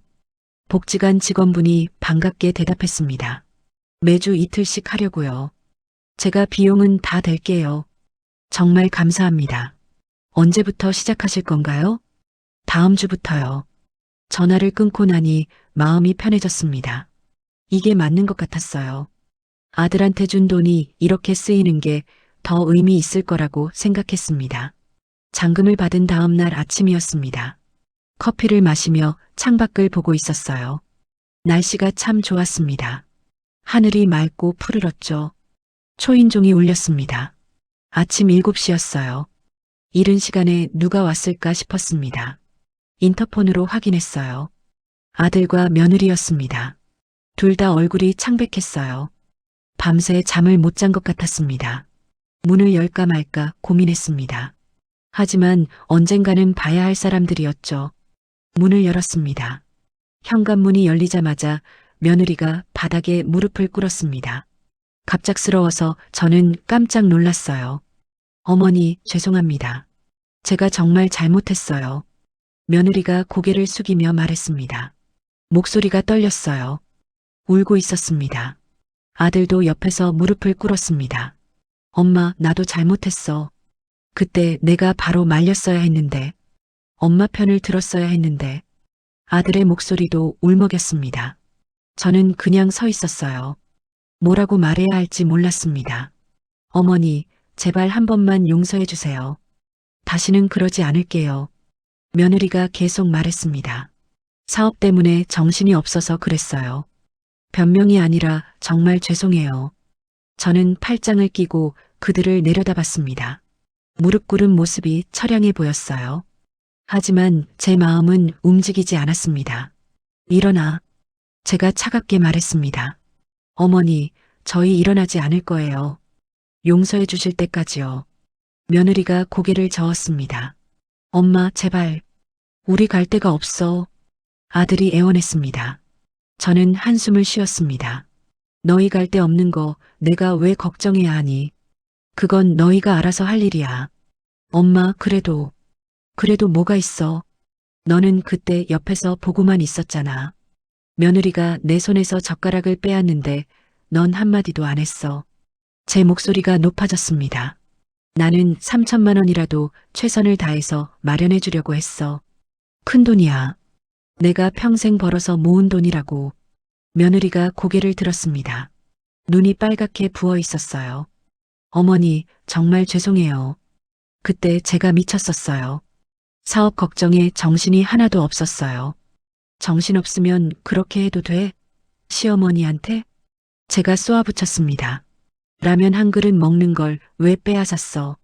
복지관 직원분이 반갑게 대답했습니다. 매주 이틀씩 하려고요. 제가 비용은 다 댈게요. 정말 감사합니다. 언제부터 시작하실 건가요? 다음 주부터요. 전화를 끊고 나니 마음이 편해졌습니다. 이게 맞는 것 같았어요. 아들한테 준 돈이 이렇게 쓰이는 게 더 의미 있을 거라고 생각했습니다. 잔금을 받은 다음 날 아침이었습니다. 커피를 마시며 창밖을 보고 있었어요. 날씨가 참 좋았습니다. 하늘이 맑고 푸르렀죠. 초인종이 울렸습니다. 아침 7시였어요. 이른 시간에 누가 왔을까 싶었습니다. 인터폰으로 확인했어요. 아들과 며느리였습니다. 둘 다 얼굴이 창백했어요. 밤새 잠을 못 잔 것 같았습니다. 문을 열까 말까 고민했습니다. 하지만 언젠가는 봐야 할 사람들이었죠. 문을 열었습니다. 현관문이 열리자마자 며느리가 바닥에 무릎을 꿇었습니다. 갑작스러워서 저는 깜짝 놀랐어요. 어머니, 죄송합니다. 제가 정말 잘못했어요. 며느리가 고개를 숙이며 말했습니다. 목소리가 떨렸어요. 울고 있었습니다. 아들도 옆에서 무릎을 꿇었습니다. 엄마, 나도 잘못했어. 그때 내가 바로 말렸어야 했는데, 엄마 편을 들었어야 했는데, 아들의 목소리도 울먹였습니다. 저는 그냥 서 있었어요. 뭐라고 말해야 할지 몰랐습니다. 어머니, 제발 한 번만 용서해 주세요. 다시는 그러지 않을게요. 며느리가 계속 말했습니다. 사업 때문에 정신이 없어서 그랬어요. 변명이 아니라 정말 죄송해요. 저는 팔짱을 끼고 그들을 내려다봤습니다. 무릎 꿇은 모습이 처량해 보였어요. 하지만 제 마음은 움직이지 않았습니다. 일어나. 제가 차갑게 말했습니다. 어머니, 저희 일어나지 않을 거예요. 용서해 주실 때까지요. 며느리가 고개를 저었습니다. 엄마, 제발. 우리 갈 데가 없어. 아들이 애원했습니다. 저는 한숨을 쉬었습니다. 너희 갈 데 없는 거 내가 왜 걱정해야 하니? 그건 너희가 알아서 할 일이야. 엄마, 그래도 뭐가 있어? 너는 그때 옆에서 보고만 있었잖아. 며느리가 내 손에서 젓가락을 빼앗는데 넌 한마디도 안 했어. 제 목소리가 높아졌습니다. 나는 3천만 원이라도 최선을 다해서 마련해 주려고 했어. 큰 돈이야. 내가 평생 벌어서 모은 돈이라고. 며느리가 고개를 들었습니다. 눈이 빨갛게 부어 있었어요. 어머니, 정말 죄송해요. 그때 제가 미쳤었어요. 사업 걱정에 정신이 하나도 없었어요. 정신없으면 그렇게 해도 돼? 시어머니한테? 제가 쏘아붙였습니다. 라면 한 그릇 먹는 걸 왜 빼앗았어?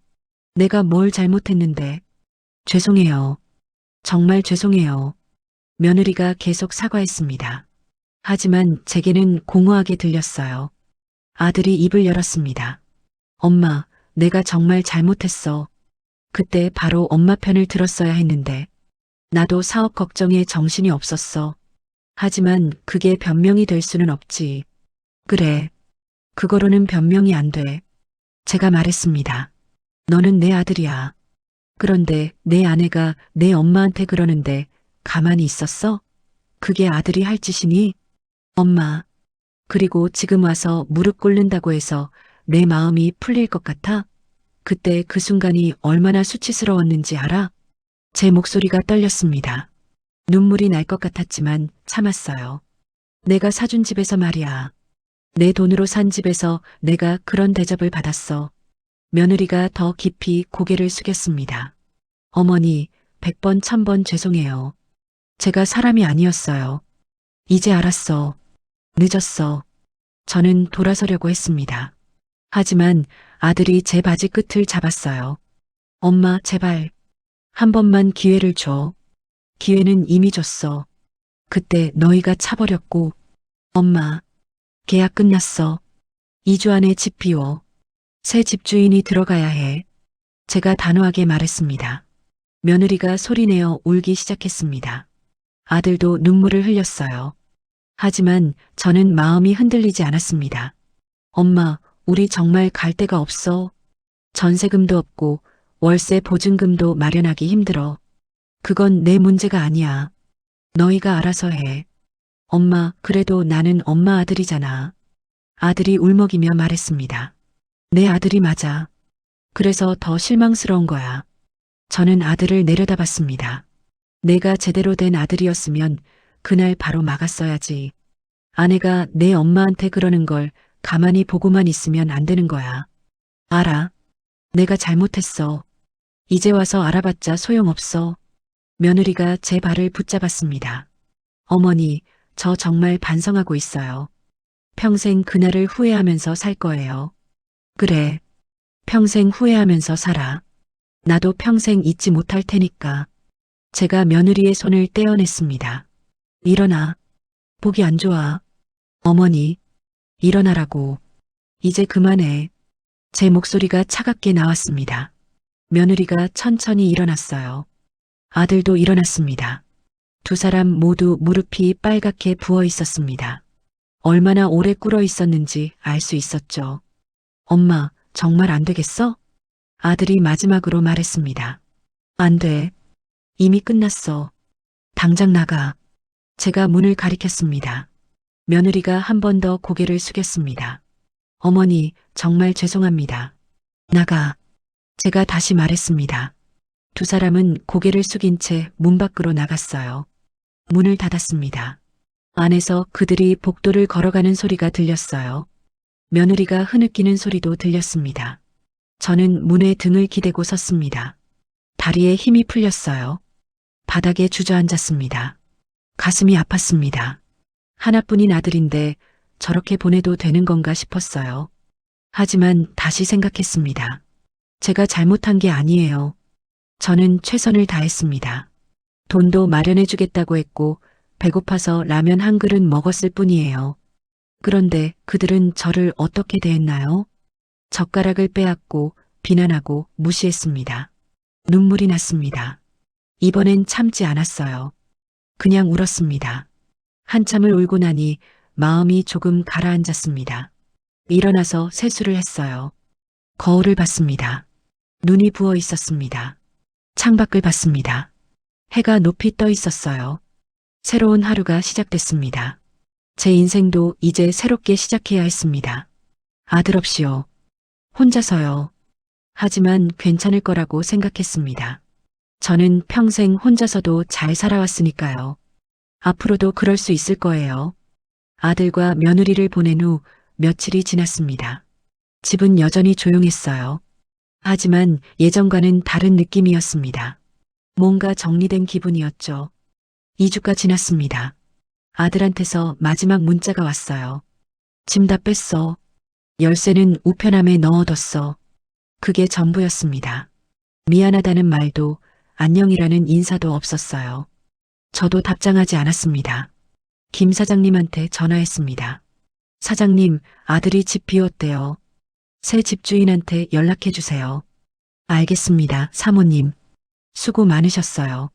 내가 뭘 잘못했는데? 죄송해요. 정말 죄송해요. 며느리가 계속 사과했습니다. 하지만 제게는 공허하게 들렸어요. 아들이 입을 열었습니다. 엄마, 내가 정말 잘못했어. 그때 바로 엄마 편을 들었어야 했는데. 나도 사업 걱정에 정신이 없었어. 하지만 그게 변명이 될 수는 없지. 그래. 그거로는 변명이 안 돼. 제가 말했습니다. 너는 내 아들이야. 그런데 내 아내가 내 엄마한테 그러는데 가만히 있었어? 그게 아들이 할 짓이니? 엄마. 그리고 지금 와서 무릎 꿇는다고 해서 내 마음이 풀릴 것 같아? 그때 그 순간이 얼마나 수치스러웠는지 알아? 제 목소리가 떨렸습니다. 눈물이 날 것 같았지만 참았어요. 내가 사준 집에서 말이야. 내 돈으로 산 집에서 내가 그런 대접을 받았어. 며느리가 더 깊이 고개를 숙였습니다. 어머니, 100번 1000번 죄송해요. 제가 사람이 아니었어요. 이제 알았어. 늦었어. 저는 돌아서려고 했습니다. 하지만 아들이 제 바지 끝을 잡았어요. 엄마, 제발. 한 번만 기회를 줘. 기회는 이미 줬어. 그때 너희가 차버렸고. 엄마, 계약 끝났어. 2주 안에 집 비워. 새 집주인이 들어가야 해. 제가 단호하게 말했습니다. 며느리가 소리내어 울기 시작했습니다. 아들도 눈물을 흘렸어요. 하지만 저는 마음이 흔들리지 않았습니다. 엄마, 우리 정말 갈 데가 없어. 전세금도 없고 월세 보증금도 마련하기 힘들어. 그건 내 문제가 아니야. 너희가 알아서 해. 엄마, 그래도 나는 엄마 아들이잖아. 아들이 울먹이며 말했습니다. 내 아들이 맞아. 그래서 더 실망스러운 거야. 저는 아들을 내려다봤습니다. 내가 제대로 된 아들이었으면 그날 바로 막았어야지. 아내가 내 엄마한테 그러는 걸 가만히 보고만 있으면 안 되는 거야. 알아. 내가 잘못했어. 이제 와서 알아봤자 소용없어. 며느리가 제 발을 붙잡았습니다. 어머니, 저 정말 반성하고 있어요. 평생 그날을 후회하면서 살 거예요. 그래. 평생 후회하면서 살아. 나도 평생 잊지 못할 테니까. 제가 며느리의 손을 떼어냈습니다. 일어나. 보기 안 좋아. 어머니, 일어나라고. 이제 그만해. 제 목소리가 차갑게 나왔습니다. 며느리가 천천히 일어났어요. 아들도 일어났습니다. 두 사람 모두 무릎이 빨갛게 부어 있었습니다. 얼마나 오래 꿇어 있었는지 알 수 있었죠. 엄마, 정말 안 되겠어? 아들이 마지막으로 말했습니다. 안 돼. 이미 끝났어. 당장 나가. 제가 문을 가리켰습니다. 며느리가 한 번 더 고개를 숙였습니다. 어머니, 정말 죄송합니다. 나가. 제가 다시 말했습니다. 두 사람은 고개를 숙인 채 문 밖으로 나갔어요. 문을 닫았습니다. 안에서 그들이 복도를 걸어가는 소리가 들렸어요. 며느리가 흐느끼는 소리도 들렸습니다. 저는 문에 등을 기대고 섰습니다. 다리에 힘이 풀렸어요. 바닥에 주저앉았습니다. 가슴이 아팠습니다. 하나뿐인 아들인데 저렇게 보내도 되는 건가 싶었어요. 하지만 다시 생각했습니다. 제가 잘못한 게 아니에요. 저는 최선을 다했습니다. 돈도 마련해주겠다고 했고 배고파서 라면 한 그릇 먹었을 뿐이에요. 그런데 그들은 저를 어떻게 대했나요? 젓가락을 빼앗고 비난하고 무시했습니다. 눈물이 났습니다. 이번엔 참지 않았어요. 그냥 울었습니다. 한참을 울고 나니 마음이 조금 가라앉았습니다. 일어나서 세수를 했어요. 거울을 봤습니다. 눈이 부어 있었습니다. 창밖을 봤습니다. 해가 높이 떠 있었어요. 새로운 하루가 시작됐습니다. 제 인생도 이제 새롭게 시작해야 했습니다. 아들 없이요. 혼자서요. 하지만 괜찮을 거라고 생각했습니다. 저는 평생 혼자서도 잘 살아왔으니까요. 앞으로도 그럴 수 있을 거예요. 아들과 며느리를 보낸 후 며칠이 지났습니다. 집은 여전히 조용했어요. 하지만 예전과는 다른 느낌이었습니다. 뭔가 정리된 기분이었죠. 2주가 지났습니다. 아들한테서 마지막 문자가 왔어요. 짐 다 뺐어. 열쇠는 우편함에 넣어뒀어. 그게 전부였습니다. 미안하다는 말도 안녕이라는 인사도 없었어요. 저도 답장하지 않았습니다. 김 사장님한테 전화했습니다. 사장님, 아들이 집 비웠대요. 새 집주인한테 연락해 주세요. 알겠습니다, 사모님. 수고 많으셨어요.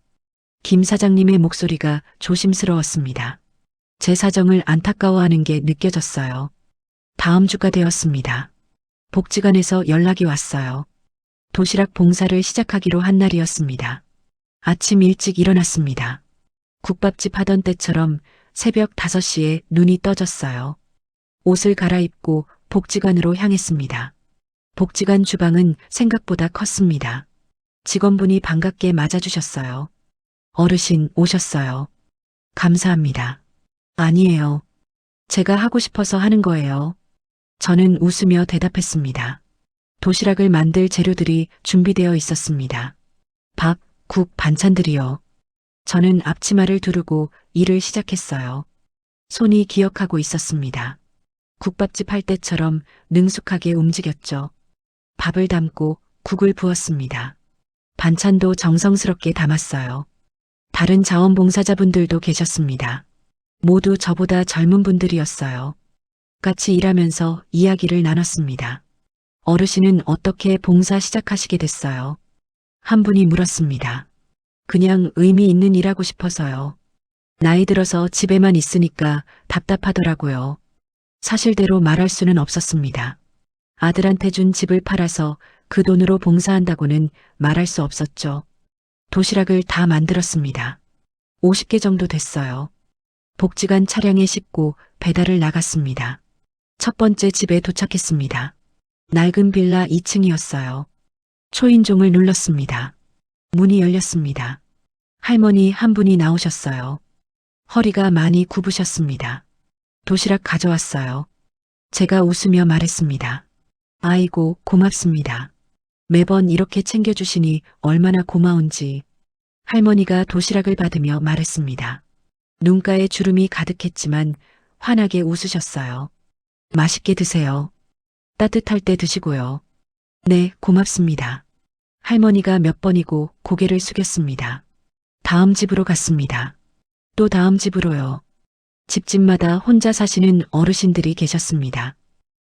김 사장님의 목소리가 조심스러웠습니다. 제 사정을 안타까워하는 게 느껴졌어요. 다음 주가 되었습니다. 복지관에서 연락이 왔어요. 도시락 봉사를 시작하기로 한 날이었습니다. 아침 일찍 일어났습니다. 국밥집 하던 때처럼 새벽 5시에 눈이 떠졌어요. 옷을 갈아입고 복지관으로 향했습니다. 복지관 주방은 생각보다 컸습니다. 직원분이 반갑게 맞아주셨어요. 어르신 오셨어요. 감사합니다. 아니에요. 제가 하고 싶어서 하는 거예요. 저는 웃으며 대답했습니다. 도시락을 만들 재료들이 준비되어 있었습니다. 밥, 국, 반찬들이요. 저는 앞치마를 두르고 일을 시작했어요. 손이 기억하고 있었습니다. 국밥집 할 때처럼 능숙하게 움직였죠. 밥을 담고 국을 부었습니다. 반찬도 정성스럽게 담았어요. 다른 자원봉사자분들도 계셨습니다. 모두 저보다 젊은 분들이었어요. 같이 일하면서 이야기를 나눴습니다. 어르신은 어떻게 봉사 시작하시게 됐어요? 한 분이 물었습니다. 그냥 의미 있는 일 하고 싶어서요. 나이 들어서 집에만 있으니까 답답하더라고요. 사실대로 말할 수는 없었습니다. 아들한테 준 집을 팔아서 그 돈으로 봉사한다고는 말할 수 없었죠. 도시락을 다 만들었습니다. 50개 정도 됐어요. 복지관 차량에 싣고 배달을 나갔습니다. 첫 번째 집에 도착했습니다. 낡은 빌라 2층이었어요. 초인종을 눌렀습니다. 문이 열렸습니다. 할머니 한 분이 나오셨어요. 허리가 많이 굽으셨습니다. 도시락 가져왔어요. 제가 웃으며 말했습니다. 아이고, 고맙습니다. 매번 이렇게 챙겨주시니 얼마나 고마운지. 할머니가 도시락을 받으며 말했습니다. 눈가에 주름이 가득했지만 환하게 웃으셨어요. 맛있게 드세요. 따뜻할 때 드시고요. 네, 고맙습니다. 할머니가 몇 번이고 고개를 숙였습니다. 다음 집으로 갔습니다. 또 다음 집으로요. 집집마다 혼자 사시는 어르신들이 계셨습니다.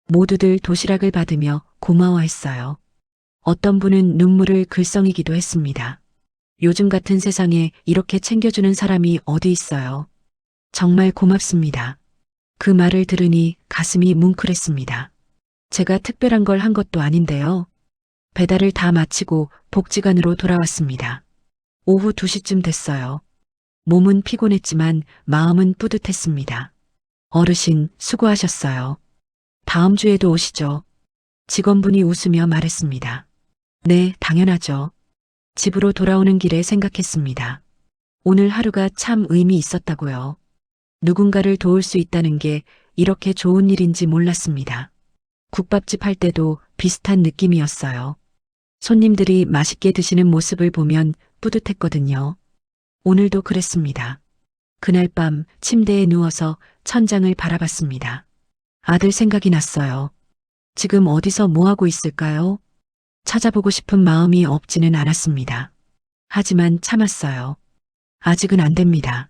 모두들 도시락을 받으며 고마워했어요. 어떤 분은 눈물을 글썽이기도 했습니다. 요즘 같은 세상에 이렇게 챙겨주는 사람이 어디 있어요. 정말 고맙습니다. 그 말을 들으니 가슴이 뭉클했습니다. 제가 특별한 걸 한 것도 아닌데요. 배달을 다 마치고 복지관으로 돌아왔습니다. 오후 2시쯤 됐어요. 몸은 피곤했지만 마음은 뿌듯했습니다. 어르신, 수고하셨어요. 다음 주에도 오시죠. 직원분이 웃으며 말했습니다. 네, 당연하죠. 집으로 돌아오는 길에 생각했습니다. 오늘 하루가 참 의미 있었다고요. 누군가를 도울 수 있다는 게 이렇게 좋은 일인지 몰랐습니다. 국밥집 할 때도 비슷한 느낌이었어요. 손님들이 맛있게 드시는 모습을 보면 뿌듯했거든요. 오늘도 그랬습니다. 그날 밤 침대에 누워서 천장을 바라봤습니다. 아들 생각이 났어요. 지금 어디서 뭐하고 있을까요? 찾아보고 싶은 마음이 없지는 않았습니다. 하지만 참았어요. 아직은 안 됩니다.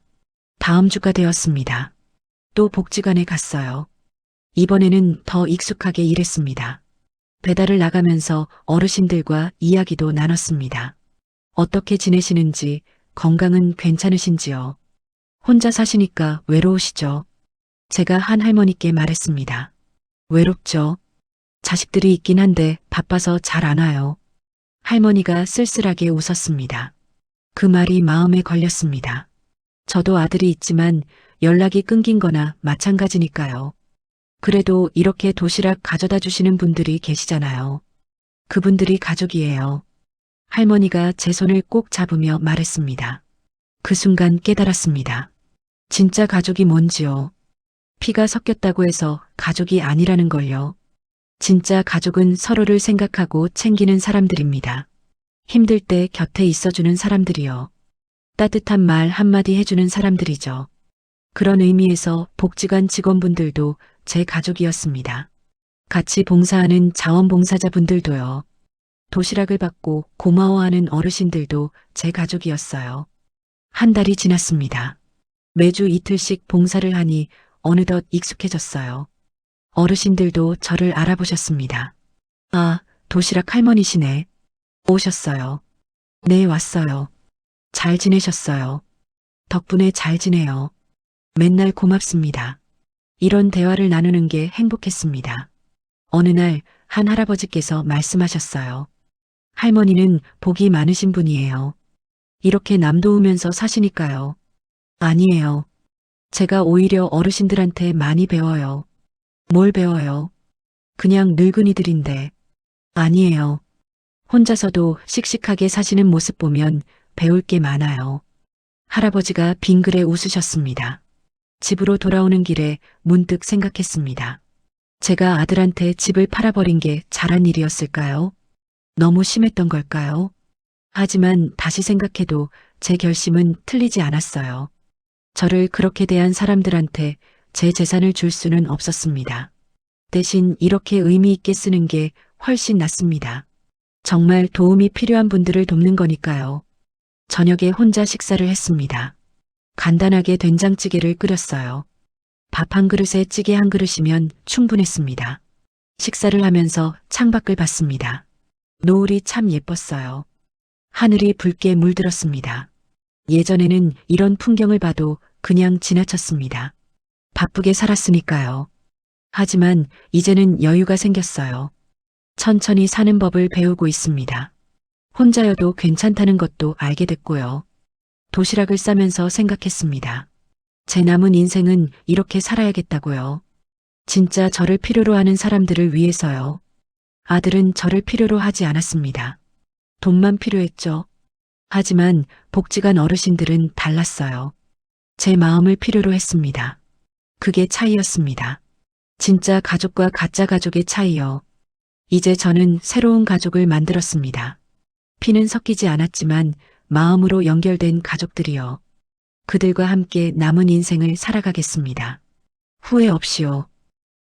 다음 주가 되었습니다. 또 복지관에 갔어요. 이번에는 더 익숙하게 일했습니다. 배달을 나가면서 어르신들과 이야기도 나눴습니다. 어떻게 지내시는지, 건강은 괜찮으신지요? 혼자 사시니까 외로우시죠? 제가 한 할머니께 말했습니다. 외롭죠. 자식들이 있긴 한데 바빠서 잘 안 와요. 할머니가 쓸쓸하게 웃었습니다. 그 말이 마음에 걸렸습니다. 저도 아들이 있지만 연락이 끊긴 거나 마찬가지니까요. 그래도 이렇게 도시락 가져다 주시는 분들이 계시잖아요. 그분들이 가족이에요. 할머니가 제 손을 꼭 잡으며 말했습니다. 그 순간 깨달았습니다. 진짜 가족이 뭔지요. 피가 섞였다고 해서 가족이 아니라는 걸요. 진짜 가족은 서로를 생각하고 챙기는 사람들입니다. 힘들 때 곁에 있어주는 사람들이요. 따뜻한 말 한마디 해주는 사람들이죠. 그런 의미에서 복지관 직원분들도 제 가족이었습니다. 같이 봉사하는 자원봉사자분들도요. 도시락을 받고 고마워하는 어르신들도 제 가족이었어요. 한 달이 지났습니다. 매주 이틀씩 봉사를 하니 어느덧 익숙해졌어요. 어르신들도 저를 알아보셨습니다. 아, 도시락 할머니시네. 오셨어요. 네, 왔어요. 잘 지내셨어요. 덕분에 잘 지내요. 맨날 고맙습니다. 이런 대화를 나누는 게 행복했습니다. 어느 날 한 할아버지께서 말씀하셨어요. 할머니는 복이 많으신 분이에요. 이렇게 남 도우면서 사시니까요. 아니에요. 제가 오히려 어르신들한테 많이 배워요. 뭘 배워요? 그냥 늙은이들인데. 아니에요. 혼자서도 씩씩하게 사시는 모습 보면 배울 게 많아요. 할아버지가 빙그레 웃으셨습니다. 집으로 돌아오는 길에 문득 생각했습니다. 제가 아들한테 집을 팔아버린 게 잘한 일이었을까요? 너무 심했던 걸까요? 하지만 다시 생각해도 제 결심은 틀리지 않았어요. 저를 그렇게 대한 사람들한테 제 재산을 줄 수는 없었습니다. 대신 이렇게 의미 있게 쓰는 게 훨씬 낫습니다. 정말 도움이 필요한 분들을 돕는 거니까요. 저녁에 혼자 식사를 했습니다. 간단하게 된장찌개를 끓였어요. 밥 한 그릇에 찌개 한 그릇이면 충분했습니다. 식사를 하면서 창밖을 봤습니다. 노을이 참 예뻤어요. 하늘이 붉게 물들었습니다. 예전에는 이런 풍경을 봐도 그냥 지나쳤습니다. 바쁘게 살았으니까요. 하지만 이제는 여유가 생겼어요. 천천히 사는 법을 배우고 있습니다. 혼자여도 괜찮다는 것도 알게 됐고요. 도시락을 싸면서 생각했습니다. 제 남은 인생은 이렇게 살아야겠다고요. 진짜 저를 필요로 하는 사람들을 위해서요. 아들은 저를 필요로 하지 않았습니다. 돈만 필요했죠. 하지만 복지관 어르신들은 달랐어요. 제 마음을 필요로 했습니다. 그게 차이였습니다. 진짜 가족과 가짜 가족의 차이요. 이제 저는 새로운 가족을 만들었습니다. 피는 섞이지 않았지만 마음으로 연결된 가족들이요. 그들과 함께 남은 인생을 살아가겠습니다. 후회 없이요.